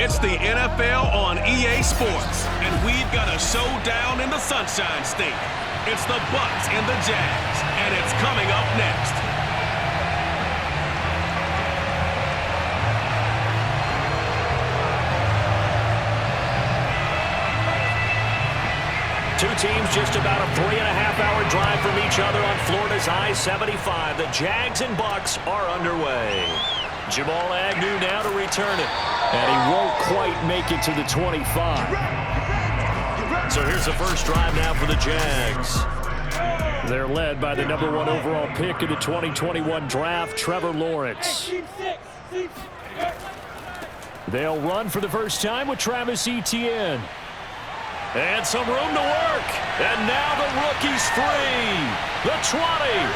It's the NFL on EA Sports, and we've got a showdown in the Sunshine State. It's the Bucs and the Jags, and it's coming up next. Two teams just about a 3.5-hour drive from each other on Florida's I-75. The Jags and Bucs are underway. Jamal Agnew now to return it. And he won't quite make it to the 25. So here's the first drive now for the Jags. They're led by the #1 overall pick in the 2021 draft, Trevor Lawrence. They'll run for the first time with Travis Etienne. And some room to work. And now the rookie's free. The 20.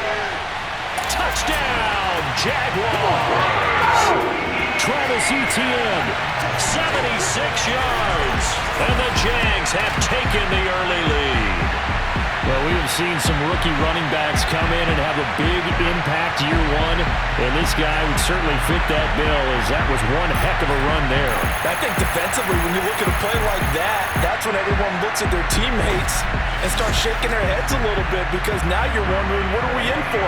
Touchdown, Jaguars. Travis Etienne, 76 yards. And the Jags have taken the early lead. Well, we have seen some rookie running backs come in and have a big impact year one. And this guy would certainly fit that bill, as that was one heck of a run there. I think defensively, when you look at a play like that, that's when everyone looks at their teammates and starts shaking their heads a little bit, because now you're wondering, what are we in for?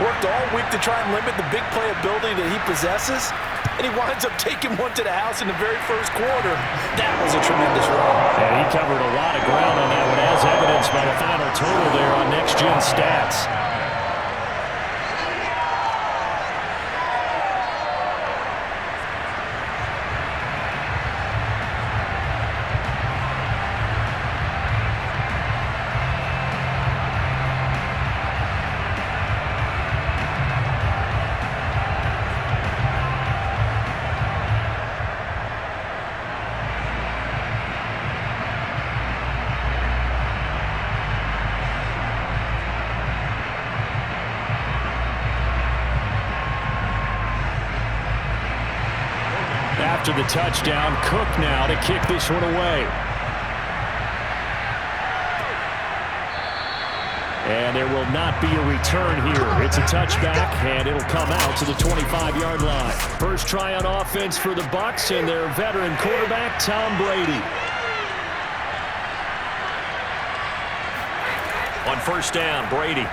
Worked all week to try and limit the big play ability that he possesses, and he winds up taking one to the house in the very first quarter. That was a tremendous run. And he covered a lot of ground on that one, as evidenced by the final total there on Next Gen Stats. After the touchdown, Cook now to kick this one away. And there will not be a return here. It's a touchback, and it'll come out to the 25-yard line. First try on offense for the Bucs and their veteran quarterback, Tom Brady. On first down, Brady.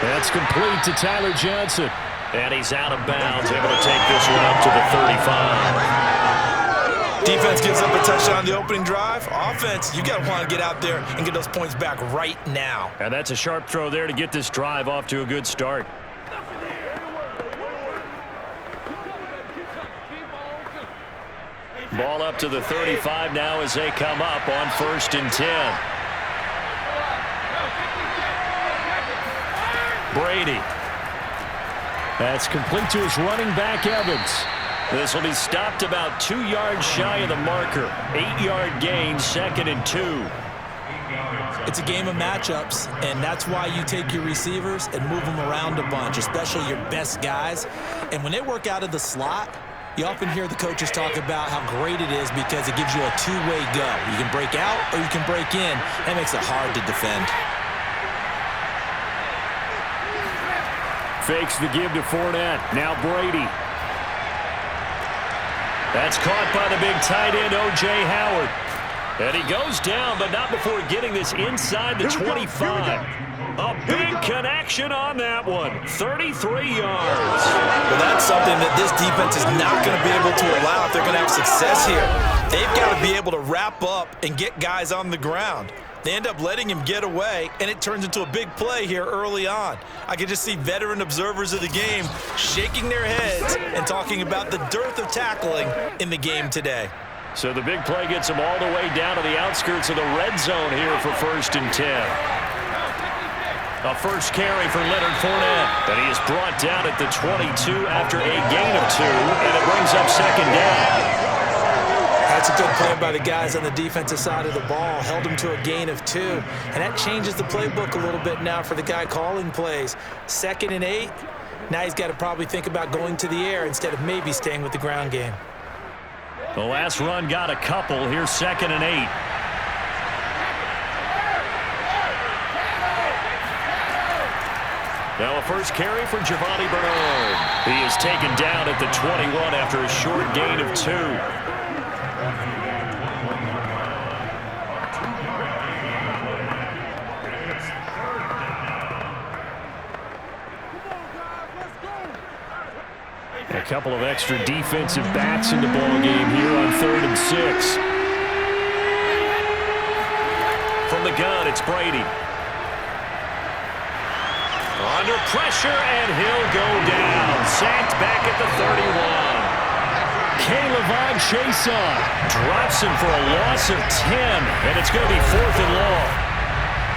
That's complete to Tyler Johnson. And he's out of bounds, able to take this one up to the 35. Defense gives up a touchdown on the opening drive. Offense, you got to want to get out there and get those points back right now. And that's a sharp throw there to get this drive off to a good start. Ball up to the 35 now as they come up on 1st and 10. Brady. That's complete to his running back, Evans. This will be stopped about 2 yards shy of the marker. 8-yard gain, 2nd and 2. It's a game of matchups, and that's why you take your receivers and move them around a bunch, especially your best guys. And when they work out of the slot, you often hear the coaches talk about how great it is because it gives you a two-way go. You can break out or you can break in. That makes it hard to defend. Fakes the give to Fournette. Now Brady. That's caught by the big tight end, O.J. Howard. And he goes down, but not before getting this inside the 25. A big connection on that one. 33 yards. Well, that's something that this defense is not going to be able to allow if they're going to have success here. They've got to be able to wrap up and get guys on the ground. They end up letting him get away, and it turns into a big play here early on. I can just see veteran observers of the game shaking their heads and talking about the dearth of tackling in the game today. So the big play gets them all the way down to the outskirts of the red zone here for 1st and 10. A first carry for Leonard Fournette, and he is brought down at the 22 after a gain of 2, and it brings up 2nd down. That's a good play by the guys on the defensive side of the ball. Held him to a gain of 2. And that changes the playbook a little bit now for the guy calling plays. 2nd and 8. Now he's got to probably think about going to the air instead of maybe staying with the ground game. The last run got a couple. Here's 2nd and 8. Now a first carry for Giovanni Bernard. He is taken down at the 21 after a short gain of 2. A couple of extra defensive backs in the ball game here on 3rd and 6. From the gun, it's Brady. Under pressure, and he'll go down. Sacked back at the 31. Caleb Chason drops him for a loss of 10, and it's going to be 4th and long.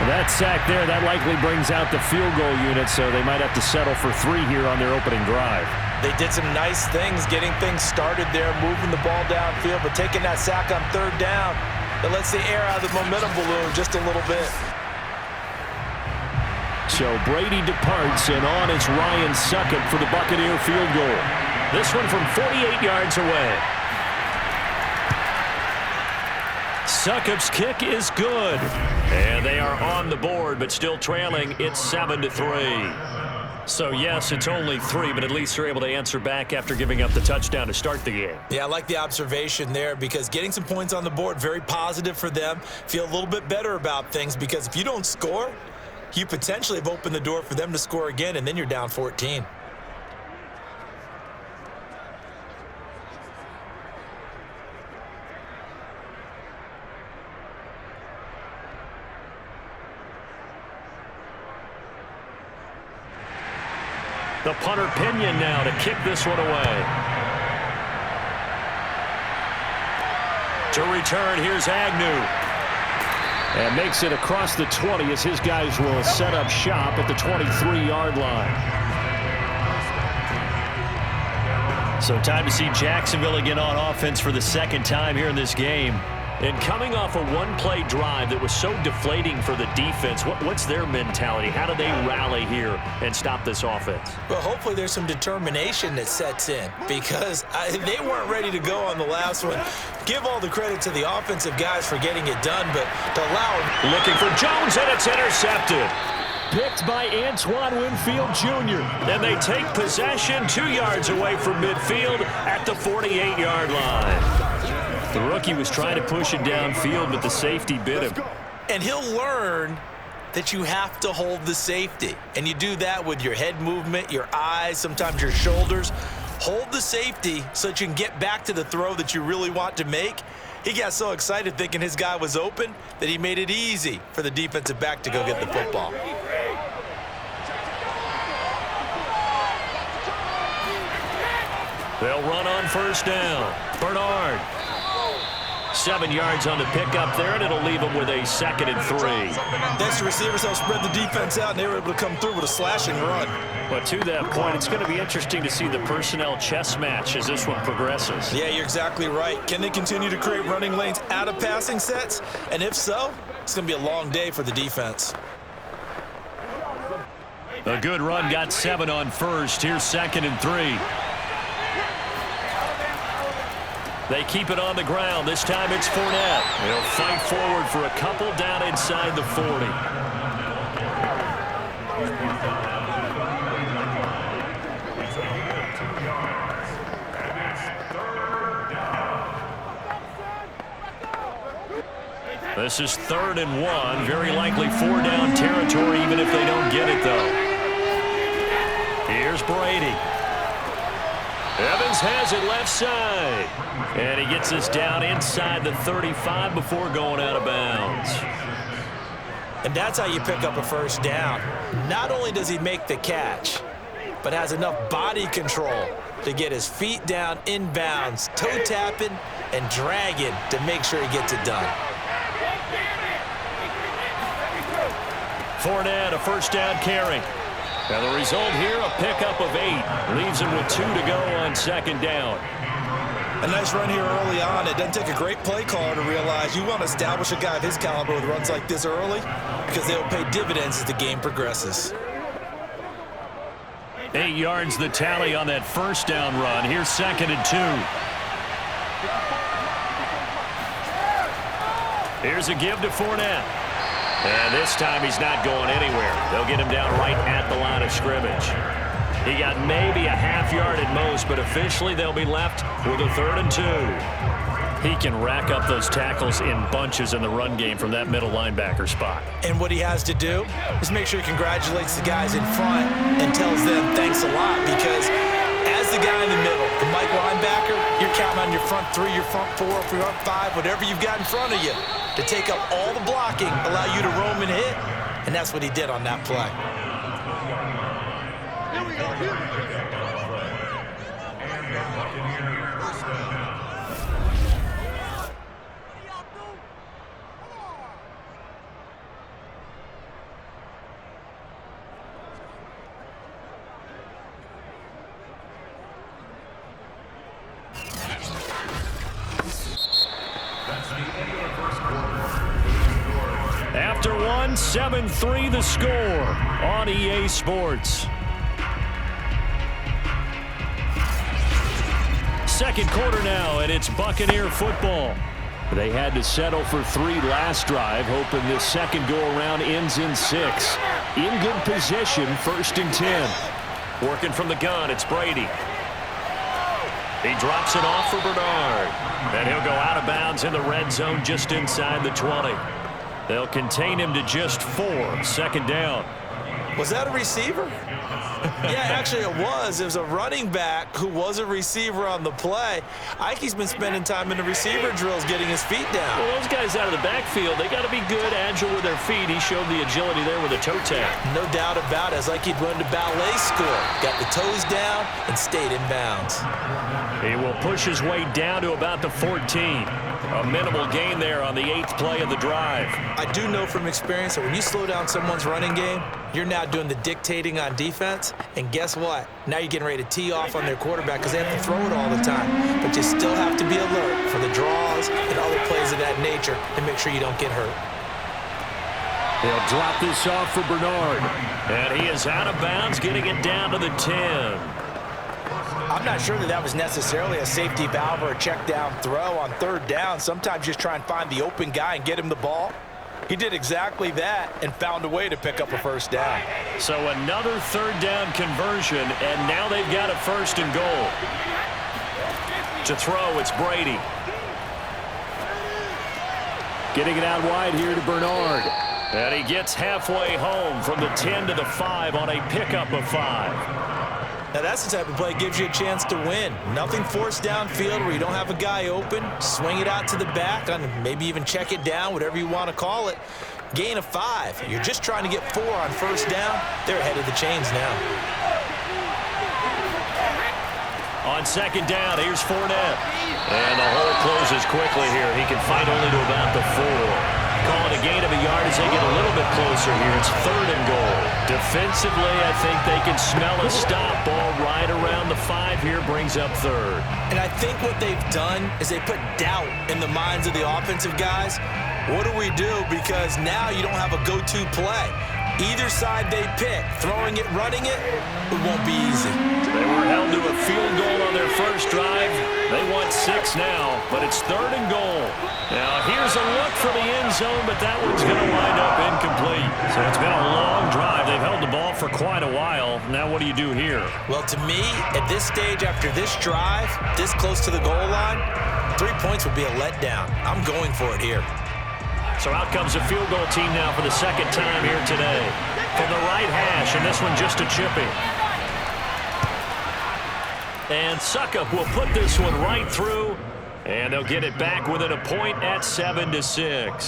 That sack there, that likely brings out the field goal unit, so they might have to settle for 3 here on their opening drive. They did some nice things getting things started there, moving the ball downfield, but taking that sack on 3rd down, that lets the air out of the momentum balloon just a little bit. So Brady departs, and on it's Ryan Succop for the Buccaneer field goal. This one from 48 yards away. Succop's kick is good. And they are on the board, but still trailing. It's 7-3. So, yes, it's only 3, but at least they're able to answer back after giving up the touchdown to start the game. Yeah, I like the observation there because getting some points on the board, very positive for them. Feel a little bit better about things because if you don't score, you potentially have opened the door for them to score again, and then you're down 14. The punter Pinion now to kick this one away. To return, here's Agnew. And makes it across the 20 as his guys will set up shop at the 23-yard line. So time to see Jacksonville again on offense for the 2nd time here in this game. And coming off a one-play drive that was so deflating for the defense, what's their mentality? How do they rally here and stop this offense? Well, hopefully there's some determination that sets in because they weren't ready to go on the last one. Give all the credit to the offensive guys for getting it done, but to allow them. Looking for Jones, and it's intercepted. Picked by Antoine Winfield Jr. And they take possession 2 yards away from midfield at the 48-yard line. The rookie was trying to push it downfield, but the safety bit him. And he'll learn that you have to hold the safety. And you do that with your head movement, your eyes, sometimes your shoulders. Hold the safety so that you can get back to the throw that you really want to make. He got so excited thinking his guy was open that he made it easy for the defensive back to go get the football. They'll run on 1st down. Bernard. 7 yards on the pickup there, and it'll leave them with a 2nd and 3. Next, the receivers helped spread the defense out, and they were able to come through with a slashing run. But to that point, it's going to be interesting to see the personnel chess match as this one progresses. Yeah, you're exactly right. Can they continue to create running lanes out of passing sets? And if so, it's going to be a long day for the defense. A good run, got 7 on 1st. Here's 2nd and 3. They keep it on the ground. This time it's Fournette. They'll fight forward for a couple down inside the 40. This is 3rd and 1. Very likely 4-down territory, even if they don't get it, though. Here's Brady. Evans has it left side. And he gets us down inside the 35 before going out of bounds. And that's how you pick up a 1st down. Not only does he make the catch, but has enough body control to get his feet down inbounds, toe tapping and dragging to make sure he gets it done. Fournette, a 1st down carry. Now the result here, a pickup of 8. Leaves him with 2 to go on 2nd down. A nice run here early on. It doesn't take a great play caller to realize you want to establish a guy of his caliber with runs like this early because they'll pay dividends as the game progresses. 8 yards the tally on that 1st down run. Here's 2nd and 2. Here's a give to Fournette. And this time he's not going anywhere. They'll get him down right at the line of scrimmage. He got maybe a half yard at most, but officially they'll be left with a 3rd and 2. He can rack up those tackles in bunches in the run game from that middle linebacker spot. And what he has to do is make sure he congratulates the guys in front and tells them thanks a lot, because as the guy in the middle, the Mike linebacker, you're counting on your front 3, your front 4, your front 5, whatever you've got in front of you to take up all the blocking, allow you to roam and hit, and that's what he did on that play. Here we go. After 7-3 the score on EA Sports. Second quarter now, and it's Buccaneer football. They had to settle for 3 last drive, hoping this second go-around ends in 6. In good position, 1st and 10. Working from the gun, it's Brady. He drops it off for Bernard. And he'll go out of bounds in the red zone just inside the 20. They'll contain him to just 4. 2nd down. Was that a receiver? Yeah, actually it was. It was a running back who was a receiver on the play. Ike's been spending time in the receiver drills getting his feet down. Well, those guys out of the backfield, they got to be good, agile with their feet. He showed the agility there with a toe tap. No doubt about it. It's like he'd run to ballet school. Got the toes down and stayed in bounds. He will push his way down to about the 14. A minimal gain there on the 8th play of the drive. I do know from experience that when you slow down someone's running game, you're now doing the dictating on defense. And guess what? Now you're getting ready to tee off on their quarterback because they have to throw it all the time. But you still have to be alert for the draws and other plays of that nature to make sure you don't get hurt. He'll drop this off for Bernard. And he is out of bounds, getting it down to the 10. I'm not sure that was necessarily a safety valve or a check down throw on 3rd down. Sometimes just try and find the open guy and get him the ball. He did exactly that and found a way to pick up a 1st down. So another 3rd down conversion, and now they've got a 1st and goal. To throw, it's Brady. Getting it out wide here to Bernard. And he gets halfway home from the 10 to the 5 on a pickup of 5. Now that's the type of play that gives you a chance to win. Nothing forced downfield where you don't have a guy open. Swing it out to the back, maybe even check it down, whatever you want to call it. Gain of 5. You're just trying to get 4 on 1st down. They're ahead of the chains now. On 2nd down, here's Fournette. And the hole closes quickly here. He can fight only to about the 4. Calling a gain of a yard as they get a little bit closer here. It's 3rd and goal. Defensively, I think they can smell a stop. Ball right around the 5 here, brings up 3rd. And I think what they've done is they put doubt in the minds of the offensive guys. What do we do? Because now you don't have a go-to play. Either side they pick, throwing it, running it, it won't be easy. They were held to a field goal on their first drive. They want 6 now, but it's 3rd and goal. Now, here's a look for the end zone, but that one's going to wind up incomplete. So it's been a long drive. They've held the ball for quite a while. Now what do you do here? Well, to me, at this stage, after this drive, this close to the goal line, 3 points would be a letdown. I'm going for it here. So out comes a field goal team now for the 2nd time here today. From the right hash, and this one just a chippy. And Suckup will put this one right through, and they'll get it back within a point at 7-6.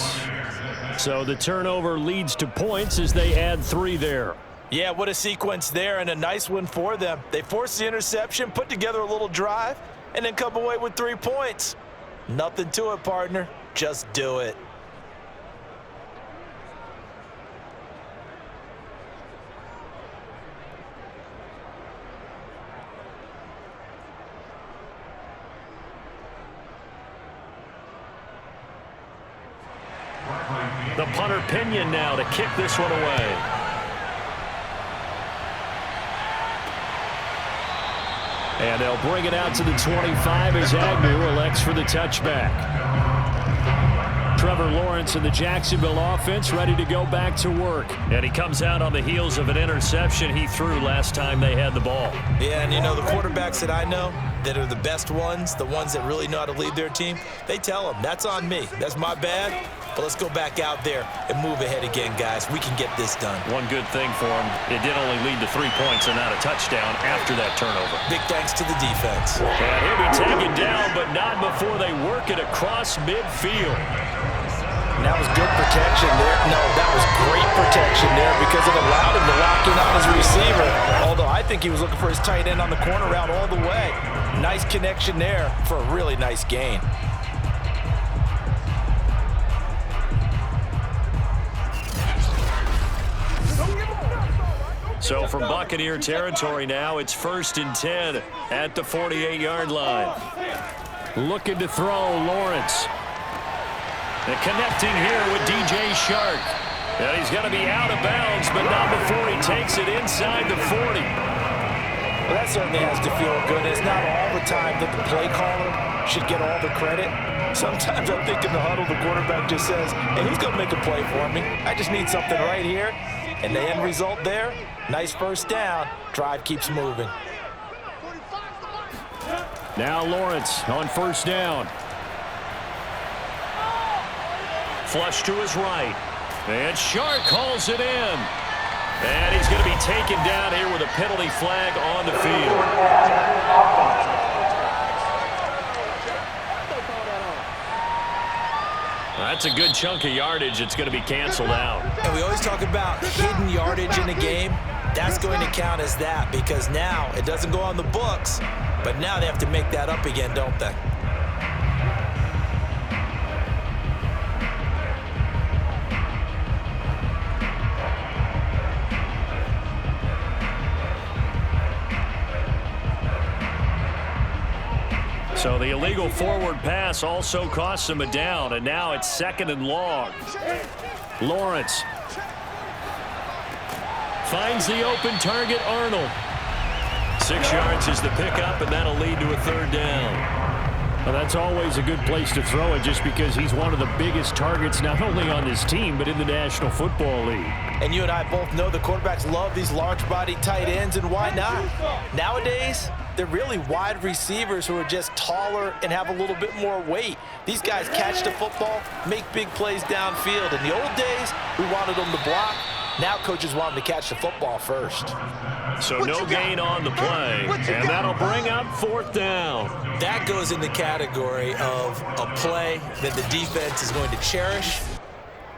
So the turnover leads to points as they add 3 there. Yeah, what a sequence there, and a nice one for them. They forced the interception, put together a little drive, and then come away with 3 points. Nothing to it, partner. Just do it. The punter Pinion now to kick this one away. And they'll bring it out to the 25 as Agnew elects for the touchback. Trevor Lawrence and the Jacksonville offense ready to go back to work. And he comes out on the heels of an interception he threw last time they had the ball. Yeah, and you know, the quarterbacks that I know that are the best ones, the ones that really know how to lead their team, they tell them, that's on me. That's my bad. But let's go back out there and move ahead again, guys. We can get this done. One good thing for him, it did only lead to 3 points and not a touchdown after that turnover. Big thanks to the defense. And he'll be taken down, but not before they work it across midfield. And that was good protection there. No, that was great protection there because it allowed him to lock in on his receiver. Although I think he was looking for his tight end on the corner route all the way. Nice connection there for a really nice gain. So from Buccaneer territory now, it's 1st and 10 at the 48-yard line. Looking to throw, Lawrence. And connecting here with DJ Shark. And he's going to be out of bounds, but not before he takes it inside the 40. Well, that certainly has to feel good. It's not all the time that the play caller should get all the credit. Sometimes I think in the huddle, the quarterback just says, hey, who's going to make a play for me? I just need something right here. And the end result there, nice first down. Drive keeps moving. Now Lawrence on 1st down. Flush to his right. And Shark calls it in. And he's going to be taken down here with a penalty flag on the field. That's a good chunk of yardage. It's going to be canceled out. And we always talk about hidden yardage in a game. That's going to count as that because now it doesn't go on the books, but now they have to make that up again, don't they? So the illegal forward pass also costs him a down, and now it's 2nd and long. Lawrence finds the open target, Arnold. 6 yards is the pickup, and that'll lead to a 3rd down. Well, that's always a good place to throw it just because he's one of the biggest targets not only on this team but in the National Football League. And you and I both know the quarterbacks love these large-body tight ends, and why not? Nowadays, they're really wide receivers who are just taller and have a little bit more weight. These guys catch the football, make big plays downfield. In the old days, we wanted them to block. Now coaches want them to catch the football first. So no gain on the play, and that'll bring up 4th down. That goes in the category of a play that the defense is going to cherish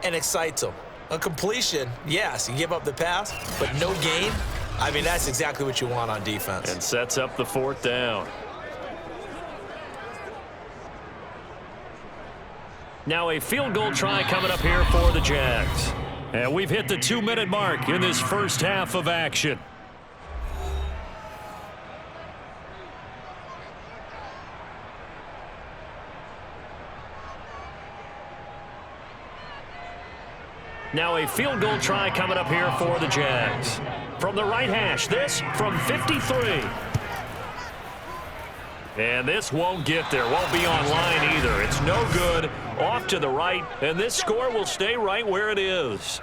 and excites them. A completion, yes, you give up the pass, but no gain. I mean, that's exactly what you want on defense. And sets up the 4th down. Now a field goal try coming up here for the Jags. And we've hit the 2-minute mark in this first half of action. Now a field goal try coming up here for the Jags. From the right hash, this from 53. And this won't get there, won't be on line either. It's no good, off to the right, and this score will stay right where it is.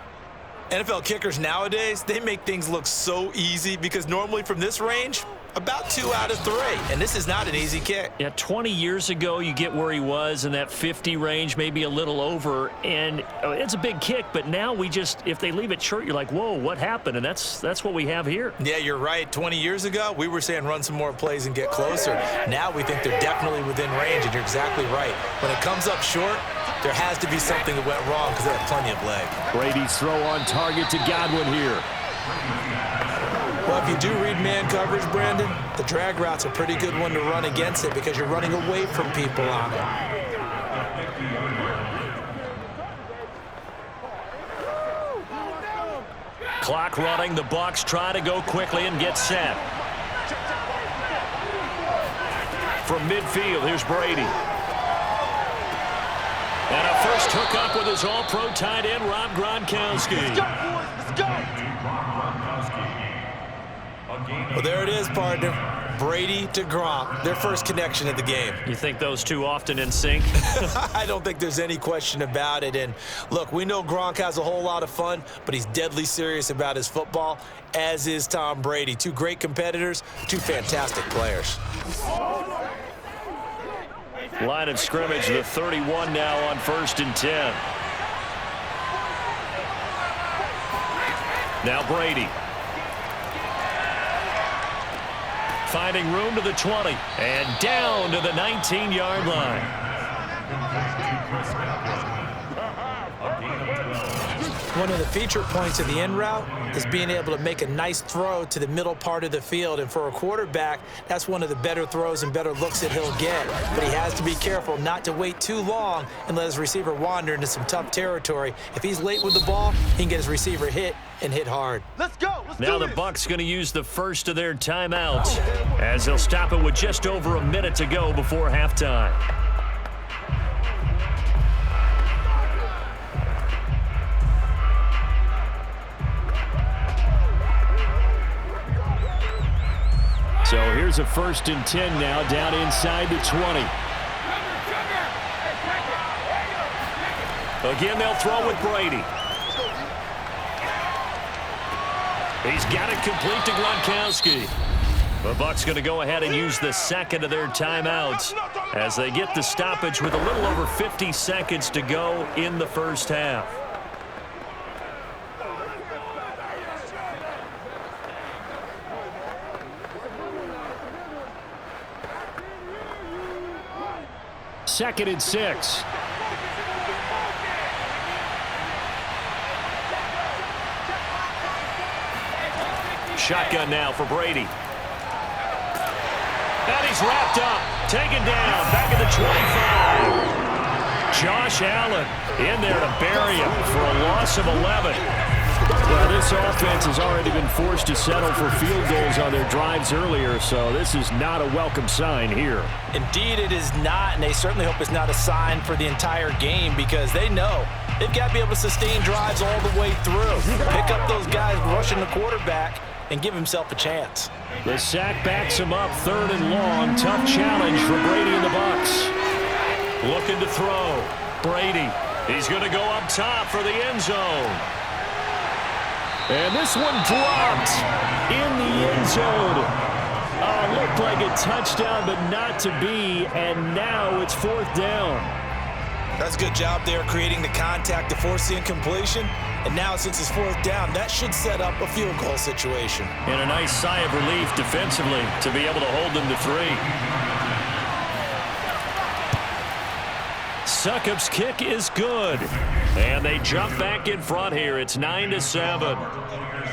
NFL kickers nowadays, they make things look so easy because normally from this range, about 2 out of 3, and this is not an easy kick. Yeah, 20 years ago, you get where he was in that 50 range, maybe a little over, and it's a big kick, but now we just, if they leave it short, you're like, whoa, what happened? And that's what we have here. Yeah, you're right. 20 years ago, we were saying run some more plays and get closer. Now we think they're definitely within range, and you're exactly right. When it comes up short, there has to be something that went wrong because they have plenty of leg. Brady's throw on target to Godwin here. Well, if you do read man coverage, Brandon, the drag route's a pretty good one to run against it because you're running away from people on it. Clock running. The Bucs try to go quickly and get set. From midfield, here's Brady. And a first hookup with his all-pro tight end, Rob Gronkowski. Let's go, boys. Let's go. Well, there it is, partner. Brady to Gronk, their first connection of the game. You think those two often in sync? I don't think there's any question about it. And look, we know Gronk has a whole lot of fun, but he's deadly serious about his football, as is Tom Brady. Two great competitors, two fantastic players. Line of scrimmage, the 31 now on 1st and 10. Now Brady. Finding room to the 20 and down to the 19-yard line. One of the feature points of the end route is being able to make a nice throw to the middle part of the field. And for a quarterback, that's one of the better throws and better looks that he'll get. But he has to be careful not to wait too long and let his receiver wander into some tough territory. If he's late with the ball, he can get his receiver hit and hit hard. Let's go. Now the Bucs going to use the first of their timeouts as they'll stop it with just over a minute to go before halftime. So here's a 1st and 10 now down inside the 20. Again, they'll throw with Brady. He's got it complete to Gronkowski. The Bucs going to go ahead and use the second of their timeouts as they get the stoppage with a little over 50 seconds to go in the first half. Second and 6. Shotgun now for Brady. And he's wrapped up, taken down, back at the 25. Josh Allen in there to bury him for a loss of 11. Well, this offense has already been forced to settle for field goals on their drives earlier, so this is not a welcome sign here. Indeed, it is not, and they certainly hope it's not a sign for the entire game because they know they've got to be able to sustain drives all the way through. Pick up those guys rushing the quarterback and give himself a chance. The sack backs him up, 3rd and long. Tough challenge for Brady and the Bucs. Looking to throw. Brady. He's going to go up top for the end zone. And this one dropped in the end zone. Looked like a touchdown, but not to be. And now it's 4th down. That's a good job there creating the contact to force the incompletion. And now since it's 4th down, that should set up a field goal situation. And a nice sigh of relief defensively to be able to hold them to 3. Succop's kick is good. And they jump back in front here. It's 9-7.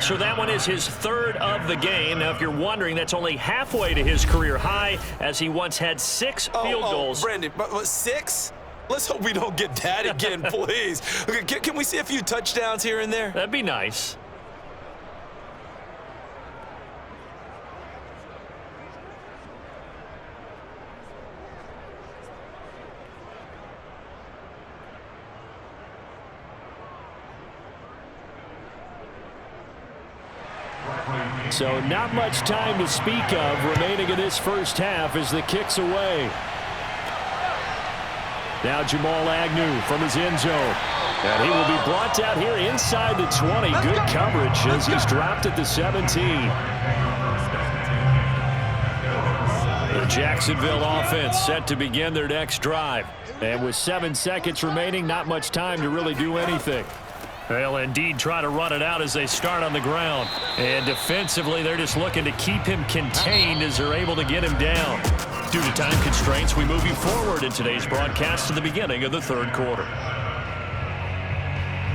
So that one is his 3rd of the game. Now, if you're wondering, that's only halfway to his career high, as he once had 6 field goals. Brandon, but 6? Let's hope we don't get that again, please. Okay, can we see a few touchdowns here and there? That'd be nice. So not much time to speak of remaining in this first half as the kick's away. Now Jamal Agnew from his end zone. And he will be brought down here inside the 20. Good coverage as he's dropped at the 17. The Jacksonville offense set to begin their next drive. And with 7 seconds remaining, not much time to really do anything. They'll indeed try to run it out as they start on the ground. And defensively, they're just looking to keep him contained as they're able to get him down. Due to time constraints, we move you forward in today's broadcast to the beginning of the 3rd quarter.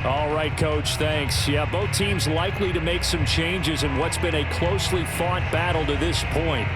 All right, Coach, thanks. Yeah, both teams likely to make some changes in what's been a closely fought battle to this point.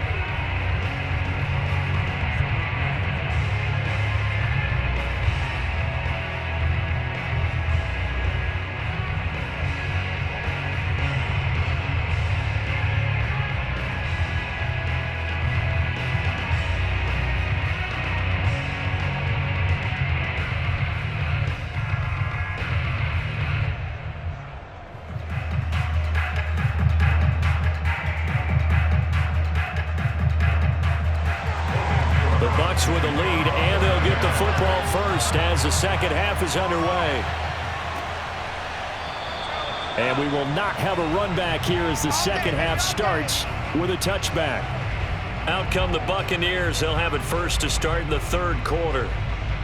with a lead, and they'll get the football first as the second half is underway. And we will not have a run back here as the second half starts with a touchback. Out come the Buccaneers. They'll have it first to start in the third quarter.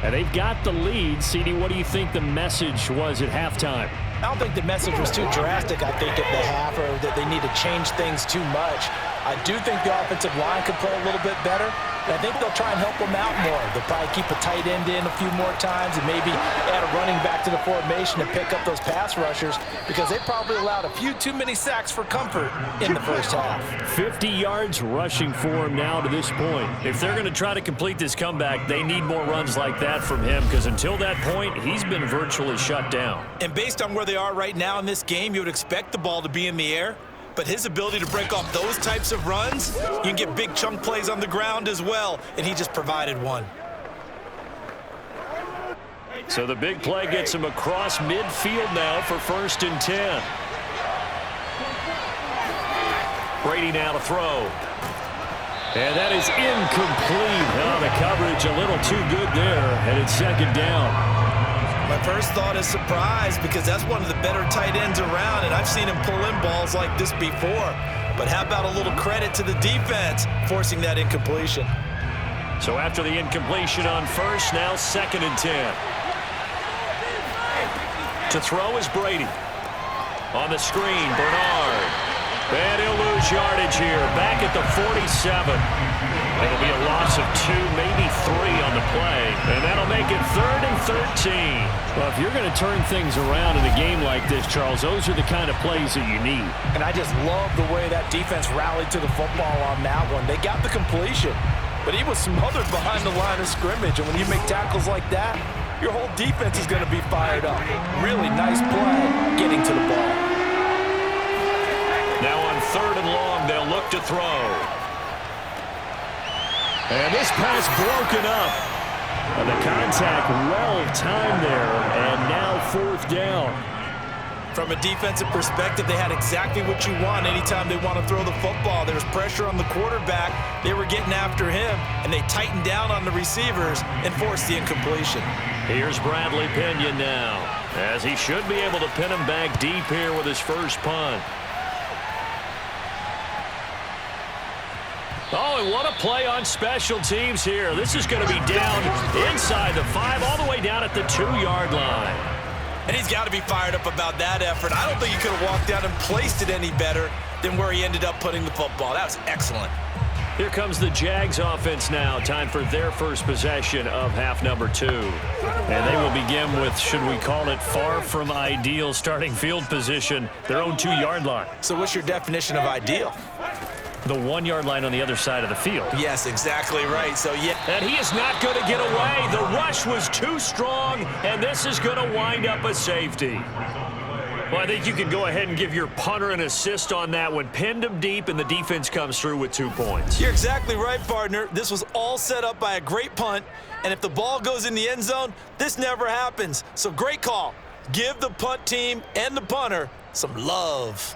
And they've got the lead. CD, what do you think the message was at halftime? I don't think the message was too drastic, I think, at the half, or that they need to change things too much. I do think the offensive line could play a little bit better, and I think they'll try and help them out more. They'll probably keep a tight end in a few more times and maybe add a running back to the formation to pick up those pass rushers, because they probably allowed a few too many sacks for comfort in the first half. 50 yards rushing for him now to this point. If they're going to try to complete this comeback, they need more runs like that from him, because until that point, he's been virtually shut down. And based on where they are right now in this game, you would expect the ball to be in the air. But his ability to break off those types of runs, you can get big chunk plays on the ground as well, and he just provided one. So the big play gets him across midfield now for 1st and 10. Brady now to throw. And that is incomplete. Now the coverage a little too good there, and it's second down. My first thought is surprise, because that's one of the better tight ends around, and I've seen him pull in balls like this before. But how about a little credit to the defense forcing that incompletion? So after the incompletion on first, now 2nd and 10. To throw is Brady. On the screen, Bernard. And he'll lose yardage here, back at the 47. It'll be a loss of 2, maybe 3 on the play, and that'll make it 3rd and 13. Well, if you're going to turn things around in a game like this, Charles, those are the kind of plays that you need. And I just love the way that defense rallied to the football on that one. They got the completion, but he was smothered behind the line of scrimmage, and when you make tackles like that, your whole defense is going to be fired up. Really nice play getting to the ball. Now on 3rd and long, they'll look to throw. And this pass broken up. And the contact well-timed there, and now 4th down. From a defensive perspective, they had exactly what you want anytime they want to throw the football. There was pressure on the quarterback. They were getting after him, and they tightened down on the receivers and forced the incompletion. Here's Bradley Pinion now, as he should be able to pin him back deep here with his first punt. Oh, and what a play on special teams here. This is going to be down inside the 5, all the way down at the 2-yard line. And he's got to be fired up about that effort. I don't think he could have walked down and placed it any better than where he ended up putting the football. That was excellent. Here comes the Jags offense now. Time for their first possession of half number 2. And they will begin with, should we call it, far from ideal starting field position, their own 2-yard line. So what's your definition of ideal? The 1-yard line on the other side of the field. Yes, exactly right. So, yeah. And he is not going to get away. The rush was too strong, and this is going to wind up a safety. Well, I think you can go ahead and give your punter an assist on that one. Pinned him deep, and the defense comes through with 2 points. You're exactly right, partner. This was all set up by a great punt, and if the ball goes in the end zone, this never happens. So great call. Give the punt team and the punter some love.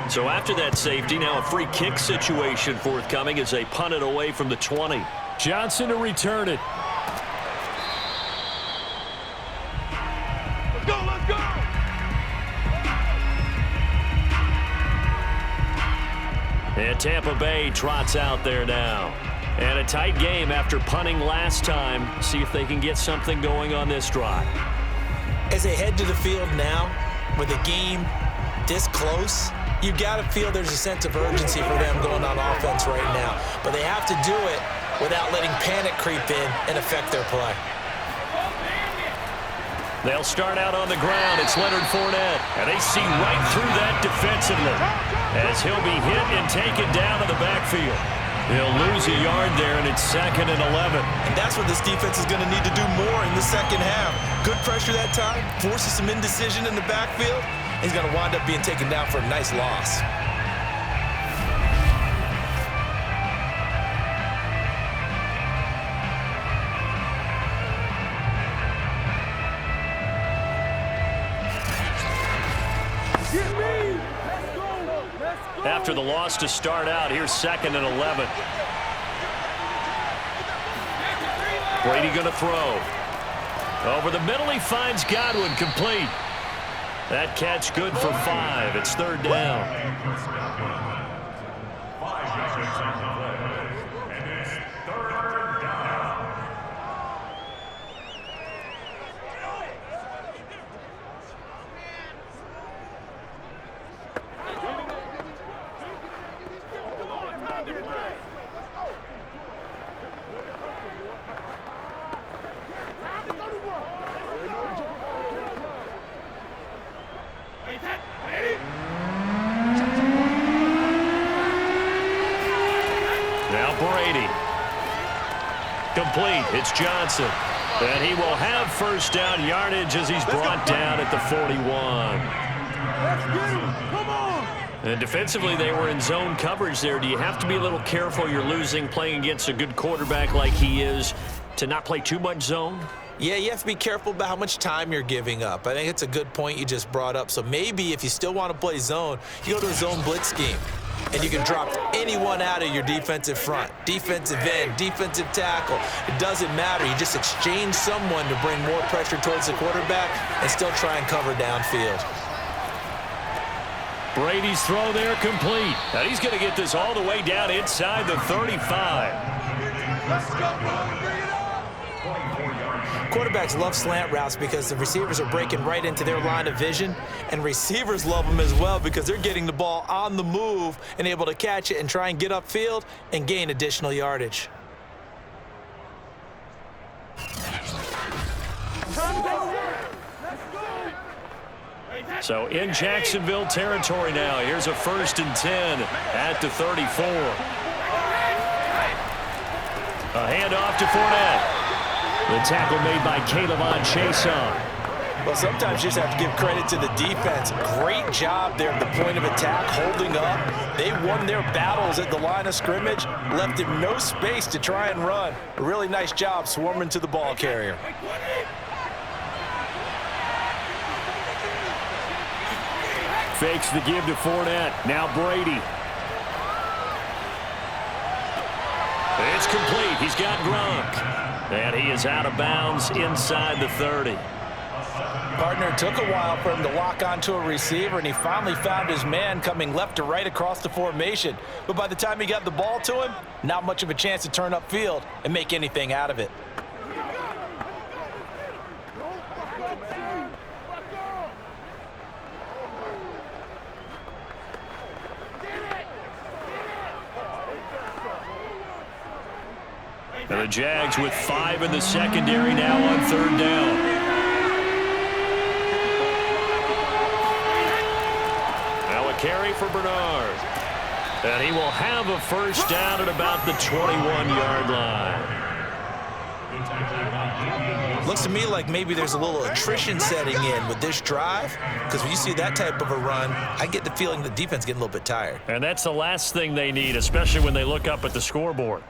So after that safety, now a free kick situation forthcoming as they punt it away from the 20. Johnson to return it. Let's go, let's go! And Tampa Bay trots out there now. And a tight game after punting last time. See if they can get something going on this drive. As they head to the field now, with the game this close, you got to feel there's a sense of urgency for them going on offense right now. But they have to do it without letting panic creep in and affect their play. They'll start out on the ground. It's Leonard Fournette. And they see right through that defensively as he'll be hit and taken down to the backfield. He'll lose a yard there, and it's 2nd and 11. And that's what this defense is going to need to do more in the second half. Good pressure that time, forces some indecision in the backfield. He's going to wind up being taken down for a nice loss. after the loss to start out. Here's 2nd and 11. Brady going to throw. Over the middle, he finds Godwin, complete. That catch good for 5. It's 3rd down. Complete. It's Johnson. And he will have 1st down yardage as he's brought down at the 41. Come on. And defensively, they were in zone coverage there. Do you have to be a little careful? You're losing, playing against a good quarterback like he is, to not play too much zone? Yeah, you have to be careful about how much time you're giving up. I think it's a good point you just brought up. So maybe if you still want to play zone, you go to a zone blitz scheme. And you can drop anyone out of your defensive front, defensive end, defensive tackle. It doesn't matter. You just exchange someone to bring more pressure towards the quarterback and still try and cover downfield. Brady's throw there complete. And he's going to get this all the way down inside the 35. Let's go, bro. Bring it up. Quarterbacks love slant routes because the receivers are breaking right into their line of vision, and receivers love them as well because they're getting the ball on the move and able to catch it and try and get upfield and gain additional yardage. So in Jacksonville territory now. Here's a 1st and 10 at the 34. A handoff to Fournette. The tackle made by Caleb Chason. Well, sometimes you just have to give credit to the defense. Great job there at the point of attack, holding up. They won their battles at the line of scrimmage, left him no space to try and run. A really nice job swarming to the ball carrier. Fakes the give to Fournette. Now Brady. It's complete. He's got Gronk. And he is out of bounds inside the 30. Partner, it took a while for him to lock onto a receiver, and he finally found his man coming left to right across the formation. But by the time he got the ball to him, not much of a chance to turn upfield and make anything out of it. And the Jags with 5 in the secondary now on 3rd down. Now a carry for Bernard. And he will have a 1st down at about the 21-yard line. Looks to me like maybe there's a little attrition setting in with this drive, because when you see that type of a run, I get the feeling the defense getting a little bit tired. And that's the last thing they need, especially when they look up at the scoreboard.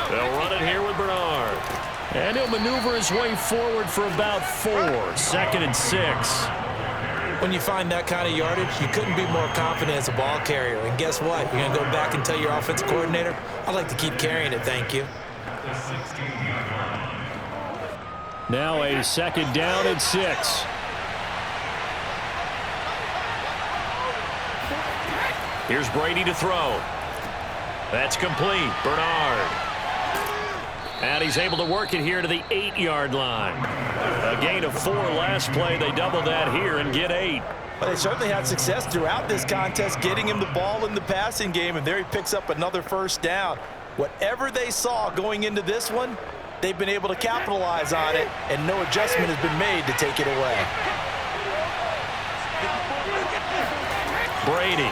They'll run it here with Bernard. And he'll maneuver his way forward for about 4. 2nd and 6. When you find that kind of yardage, you couldn't be more confident as a ball carrier. And guess what? You're going to go back and tell your offensive coordinator, I'd like to keep carrying it, thank you. Now a 2nd down and 6. Here's Brady to throw. That's complete. Bernard. And he's able to work it here to the 8-yard line. A gain of 4 last play. They double that here and get 8. Well, they certainly had success throughout this contest, getting him the ball in the passing game, and there he picks up another 1st down. Whatever they saw going into this one, they've been able to capitalize on it, and no adjustment has been made to take it away. Brady.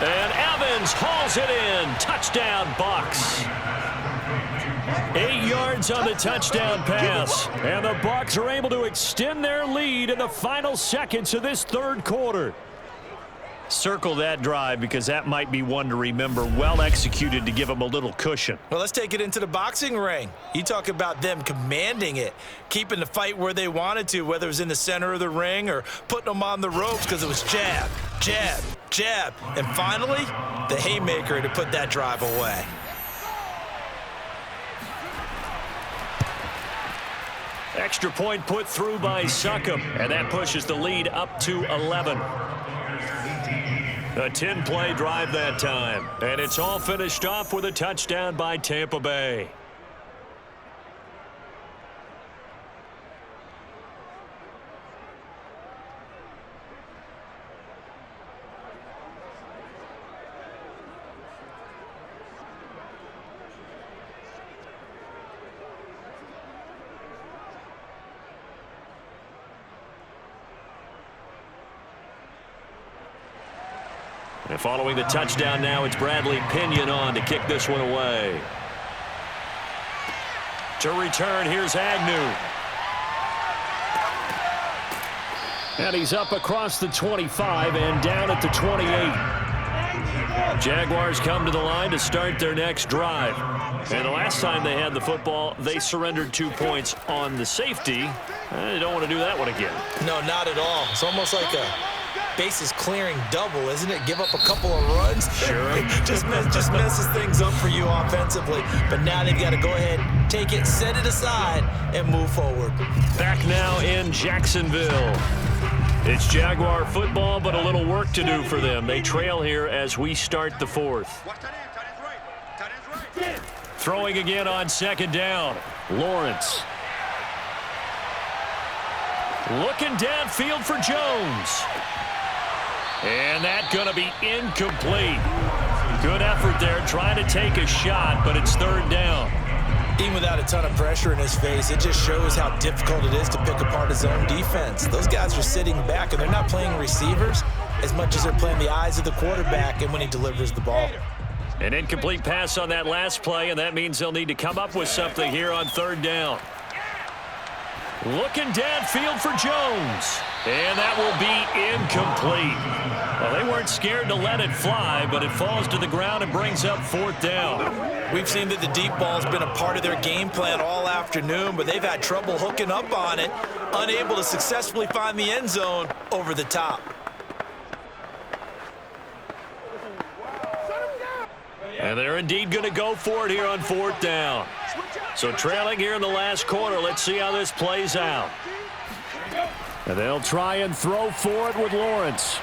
And Evans hauls it in. Touchdown, Bucs. 8 yards on the touchdown pass. And the Bucs are able to extend their lead in the final seconds of this third quarter. Circle that drive because that might be one to remember. Well executed to give them a little cushion. Well, let's take it into the boxing ring. You talk about them commanding it, keeping the fight where they wanted to, whether it was in the center of the ring or putting them on the ropes because it was jab, jab, jab. And finally, the haymaker to put that drive away. Extra point put through by Succop, and that pushes the lead up to 11. A 10-play drive that time, and it's all finished off with a touchdown by Tampa Bay. And following the touchdown now, it's Bradley Pinion on to kick this one away. To return, here's Agnew. And he's up across the 25 and down at the 28. Jaguars come to the line to start their next drive. And the last time they had the football, they surrendered 2 points on the safety. They don't want to do that one again. No, not at all. It's almost like a bases clearing double, isn't it? Give up a couple of runs. Sure. just messes things up for you offensively. But now they've got to go ahead, take it, set it aside, and move forward. Back now in Jacksonville. It's Jaguar football, but a little work to do for them. They trail here as we start the fourth. Throwing again on second down. Lawrence. Looking downfield for Jones. And that's going to be incomplete. Good effort there trying to take a shot, but it's third down. Even without a ton of pressure in his face, it just shows how difficult it is to pick apart his own defense. Those guys are sitting back, and they're not playing receivers as much as they're playing the eyes of the quarterback and when he delivers the ball. An incomplete pass on that last play, and that means they'll need to come up with something here on third down. Looking downfield for Jones. And that will be incomplete. Well, they weren't scared to let it fly, but it falls to the ground and brings up fourth down. We've seen that the deep ball's been a part of their game plan all afternoon, but they've had trouble hooking up on it, unable to successfully find the end zone over the top. And they're indeed going to go for it here on fourth down. So trailing here in the last quarter, let's see how this plays out. And they'll try and throw for it with Lawrence.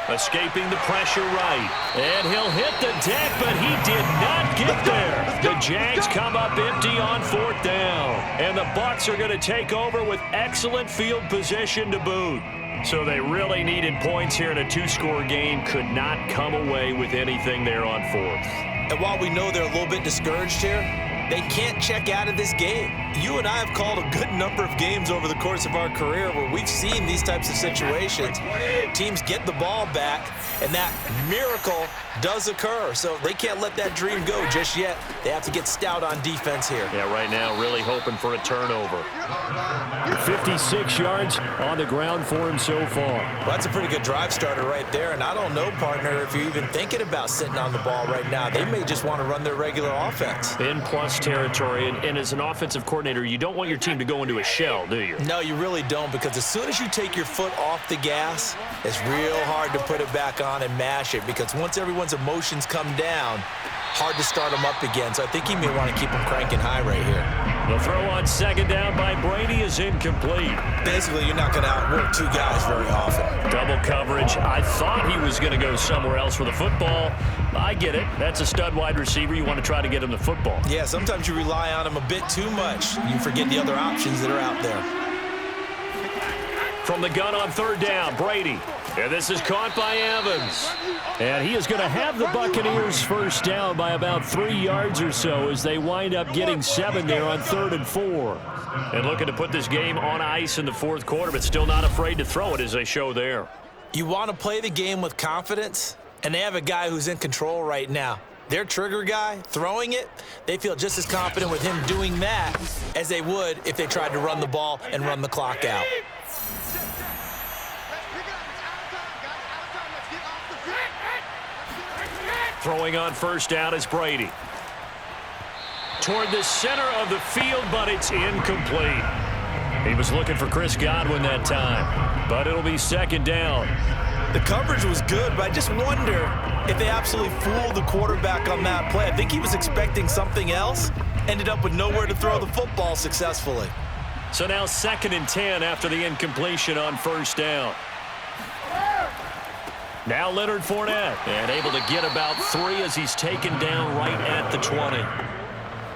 Escaping the pressure right. And he'll hit the deck, but he did not get there. The Jags come up empty on fourth down. And the Bucs are going to take over with excellent field position to boot. So they really needed points here in a two-score game. Could not come away with anything there on fourth. And while we know they're a little bit discouraged here, they can't check out of this game. You and I have called a good number of games over the course of our career where we've seen these types of situations. Teams get the ball back, and that miracle does occur. So they can't let that dream go just yet. They have to get stout on defense here. Yeah, right now really hoping for a turnover. 56 yards on the ground for him so far. Well, that's a pretty good drive starter right there. And I don't know, partner, if you're even thinking about sitting on the ball right now. They may just want to run their regular offense. In plus territory, and as an offensive coordinator, you don't want your team to go into a shell, do you? No, you really don't, because as soon as you take your foot off the gas, it's real hard to put it back on and mash it, because once everyone's emotions come down, hard to start them up again. So I think he may want to keep them cranking high right here. The throw on second down by Brady is incomplete. Basically, you're not going to outwork two guys very often. Double coverage. I thought he was going to go somewhere else with the football. I get it. That's a stud wide receiver. You want to try to get him the football. Yeah, sometimes you rely on him a bit too much. You forget the other options that are out there. From the gun on third down, Brady. And this is caught by Evans. And he is going to have the Buccaneers first down by about 3 yards or so as they wind up getting 7 there on 3rd and 4. And looking to put this game on ice in the fourth quarter, but still not afraid to throw it as they show there. You want to play the game with confidence, and they have a guy who's in control right now. Their trigger guy, throwing it, they feel just as confident with him doing that as they would if they tried to run the ball and run the clock out. Throwing on first down is Brady. Toward the center of the field, but it's incomplete. He was looking for Chris Godwin that time, but it'll be second down. The coverage was good, but I just wonder if they absolutely fooled the quarterback on that play. I think he was expecting something else, ended up with nowhere to throw the football successfully. So now 2nd and 10 after the incompletion on first down. Now Leonard Fournette, and able to get about 3 as he's taken down right at the 20.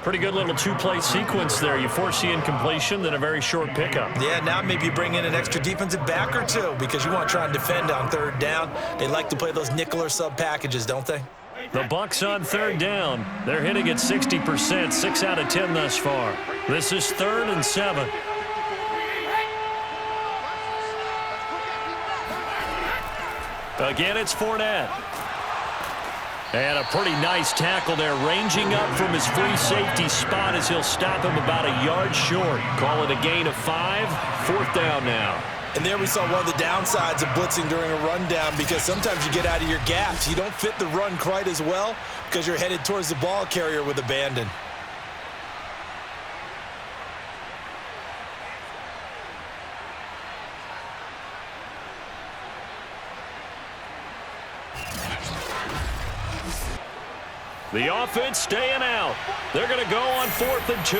Pretty good little two-play sequence there. You force the incompletion, then a very short pickup. Yeah, now maybe you bring in an extra defensive back or two because you want to try and defend on 3rd down. They like to play those nickel or sub packages, don't they? The Bucs on 3rd down. They're hitting at 60%, 6 out of 10 thus far. This is 3rd and 7. Again, it's Fournette. And a pretty nice tackle there, ranging up from his free safety spot as he'll stop him about a yard short. Call it a gain of 5, 4th down now. And there we saw one of the downsides of blitzing during a rundown because sometimes you get out of your gaps. You don't fit the run quite as well because you're headed towards the ball carrier with abandon. The offense staying out. They're going to go on 4th and 2.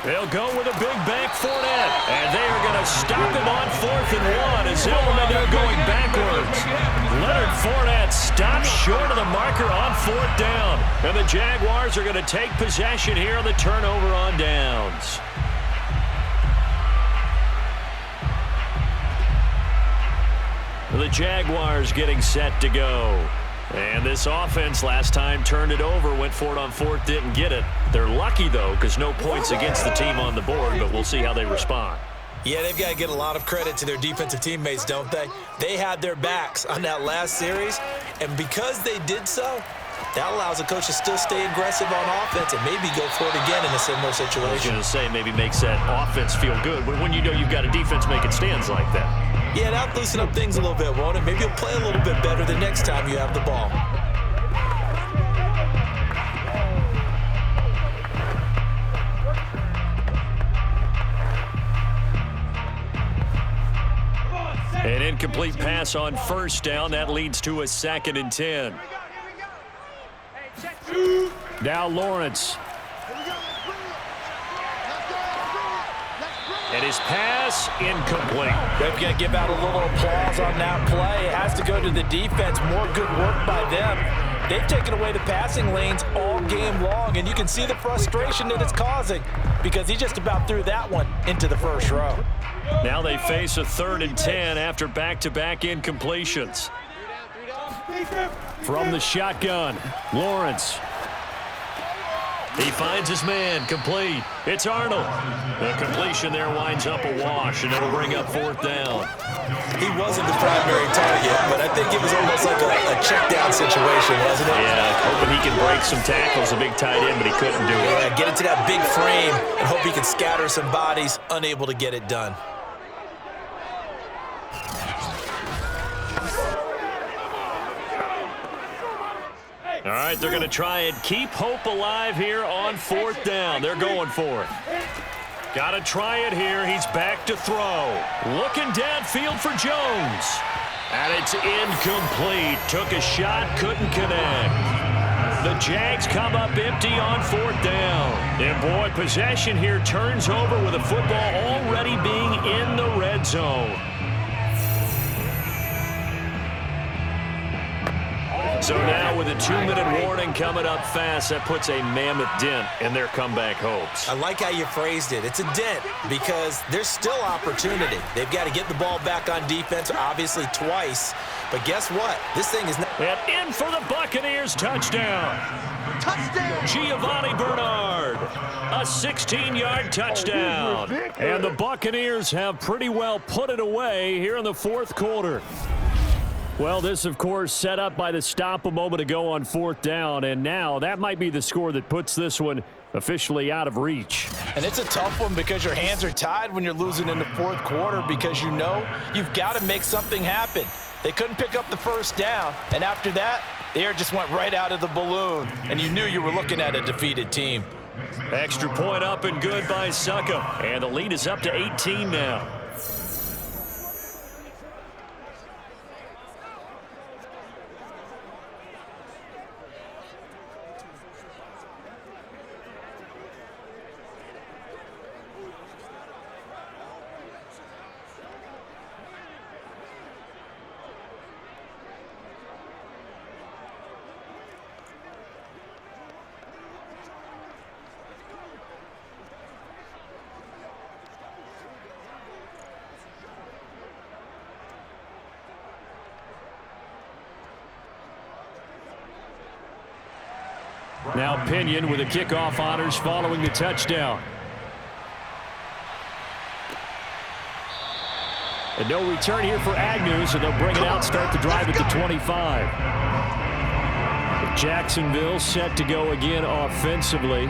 They'll go with a big bank Fournette. And they are going to stop him on 4th and 1 as they'll wind up going backwards. Leonard Fournette stops short of the marker on 4th down. And the Jaguars are going to take possession here on the turnover on downs. The Jaguars getting set to go. And this offense last time turned it over, went for it on 4th, didn't get it. They're lucky, though, because no points against the team on the board, but we'll see how they respond. Yeah, they've got to get a lot of credit to their defensive teammates, don't they? They had their backs on that last series, and because they did so, that allows the coach to still stay aggressive on offense and maybe go for it again in a similar situation. I was going to say, maybe makes that offense feel good when you know you've got a defense making stands like that. Yeah, that'll loosen up things a little bit, won't it? Maybe you'll play a little bit better the next time you have the ball. An incomplete pass on first down. That leads to a 2nd and 10. Now Lawrence. And his pass incomplete. They've got to give out a little applause on that play. It has to go to the defense. More good work by them. They've taken away the passing lanes all game long, and you can see the frustration that it's causing because he just about threw that one into the first row. Now they face a 3rd and 10 after back-to-back incompletions. From the shotgun, Lawrence. He finds his man, complete. It's Arnold. The completion there winds up a wash, and it'll bring up 4th down. He wasn't the primary target, but I think it was almost like a check-down situation, wasn't it? Yeah, hoping he can break some tackles, a big tight end, but he couldn't do it. Yeah, get into that big frame and hope he can scatter some bodies, unable to get it done. All right, they're going to try and keep hope alive here on 4th down. They're going for it. Got to try it here. He's back to throw. Looking downfield for Jones. And it's incomplete. Took a shot, couldn't connect. The Jags come up empty on 4th down. And boy, possession here turns over with the football already being in the red zone. So now with a 2-minute warning coming up fast, that puts a mammoth dent in their comeback hopes. I like how you phrased it. It's a dent because there's still opportunity. They've got to get the ball back on defense, obviously twice. But guess what? This thing is not... And in for the Buccaneers, touchdown. Touchdown! Giovanni Bernard, a 16-yard touchdown. And the Buccaneers have pretty well put it away here in the 4th quarter. Well, this, of course, set up by the stop a moment ago on 4th down, and now that might be the score that puts this one officially out of reach. And it's a tough one because your hands are tied when you're losing in the 4th quarter because you know you've got to make something happen. They couldn't pick up the first down, and after that, the air just went right out of the balloon, and you knew you were looking at a defeated team. Extra point up and good by Succa, and the lead is up to 18 now. Now Pinion with the kickoff honors following the touchdown. And no return here for Agnew, so they'll bring it out, start the drive at the 25. Jacksonville set to go again offensively.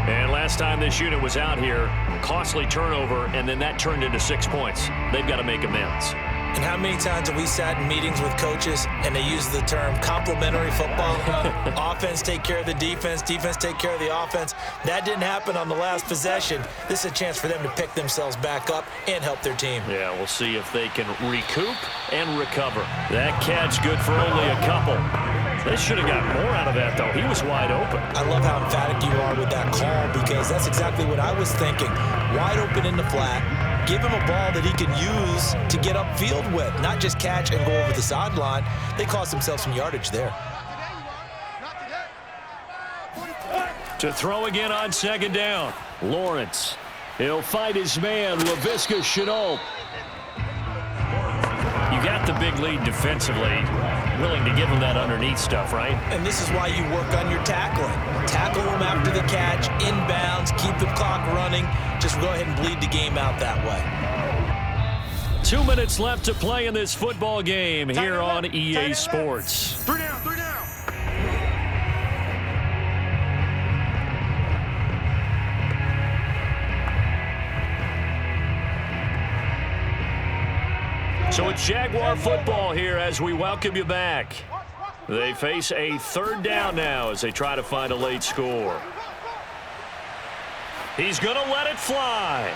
And last time this unit was out here, costly turnover, and then that turned into 6 points. They've got to make amends. And how many times have we sat in meetings with coaches and they use the term complementary football? Offense take care of the defense, defense take care of the offense. That didn't happen on the last possession. This is a chance for them to pick themselves back up and help their team. Yeah, we'll see if they can recoup and recover. That catch good for only a couple. They should have got more out of that, though. He was wide open. I love how emphatic you are with that call because that's exactly what I was thinking. Wide open in the flat. Give him a ball that he can use to get upfield with, not just catch and go over the sideline. They cost themselves some yardage there. To throw again on 2nd down. Lawrence. He'll fight his man, Laviska Shenault. You got the big lead defensively. Willing to give him that underneath stuff, right? And this is why you work on your tackling. Tackle them after the catch, inbounds, keep the clock running. Just go ahead and bleed the game out that way. 2 minutes left to play in this football game here on EA Sports. 3 down, 3 down. So it's Jaguar football here as we welcome you back. They face a 3rd down now as they try to find a late score. He's going to let it fly.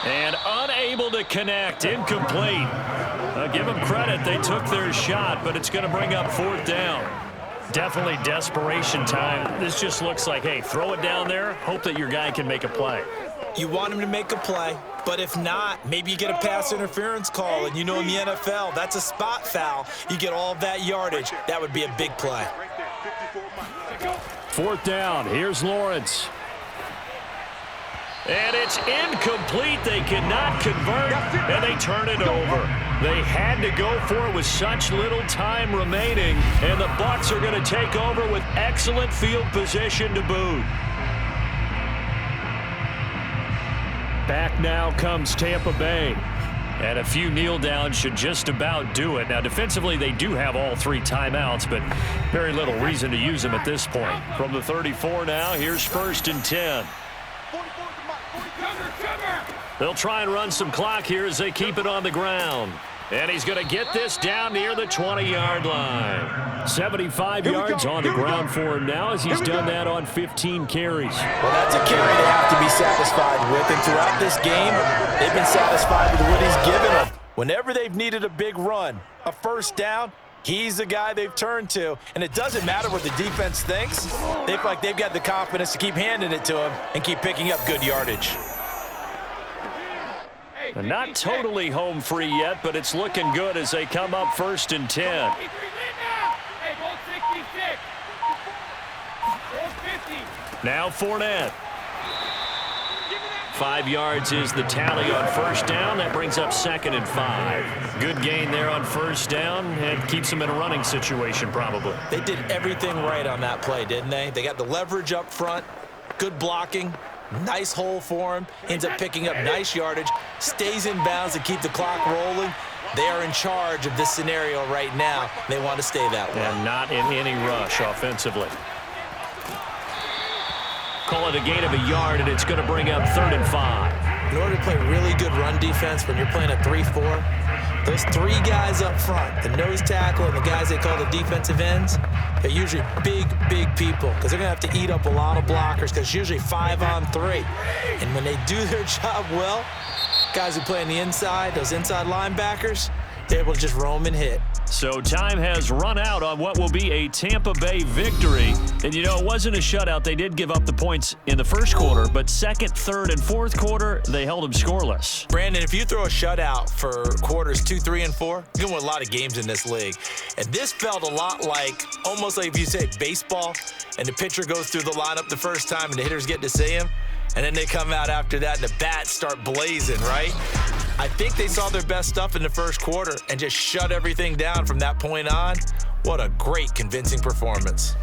And unable to connect, incomplete. Give them credit, they took their shot, but it's going to bring up 4th down. Definitely desperation time. This just looks like, hey, throw it down there, hope that your guy can make a play. You want him to make a play, but if not, maybe you get a pass interference call, and you know in the NFL, that's a spot foul. You get all of that yardage. That would be a big play. 4th down, here's Lawrence. And it's incomplete. They cannot convert, and they turn it over. They had to go for it with such little time remaining, and the Bucs are going to take over with excellent field position to boot. Back now comes Tampa Bay. And a few kneel downs should just about do it. Now, defensively, they do have all 3 timeouts, but very little reason to use them at this point. From the 34 now, here's 1st and 10. They'll try and run some clock here as they keep it on the ground. And he's going to get this down near the 20-yard line. 75 yards on the ground for him now as he's done that on 15 carries. Well, that's a carry they have to be satisfied with. And throughout this game, they've been satisfied with what he's given them. Whenever they've needed a big run, a 1st down, he's the guy they've turned to. And it doesn't matter what the defense thinks. They feel like they've got the confidence to keep handing it to him and keep picking up good yardage. And not totally home free yet, but it's looking good as they come up 1st and 10. Now Fournette. 5 yards is the tally on 1st down. That brings up 2nd and 5. Good gain there on 1st down and keeps them in a running situation probably. They did everything right on that play, didn't they? They got the leverage up front, good blocking. Nice hole for him. Ends up picking up nice yardage. Stays in bounds to keep the clock rolling. They are in charge of this scenario right now. They want to stay that way. And not in any rush offensively. Call it a gain of a yard, and it's going to bring up 3rd and 5. In order to play really good run defense when you're playing a 3-4, those 3 guys up front, the nose tackle and the guys they call the defensive ends, they're usually big people because they're going to have to eat up a lot of blockers because it's usually 5-on-3. And when they do their job well, guys who play on the inside, those inside linebackers, they're able to just roam and hit. So time has run out on what will be a Tampa Bay victory. And, you know, it wasn't a shutout. They did give up the points in the first quarter, but second, third, and fourth quarter, they held them scoreless. Brandon, if you throw a shutout for quarters 2, 3, and 4, you're going to win a lot of games in this league. And this felt a lot like, almost like if you say baseball, and the pitcher goes through the lineup the first time and the hitters get to see him, and then they come out after that and the bats start blazing, right? I think they saw their best stuff in the first quarter and just shut everything down from that point on. What a great, convincing performance.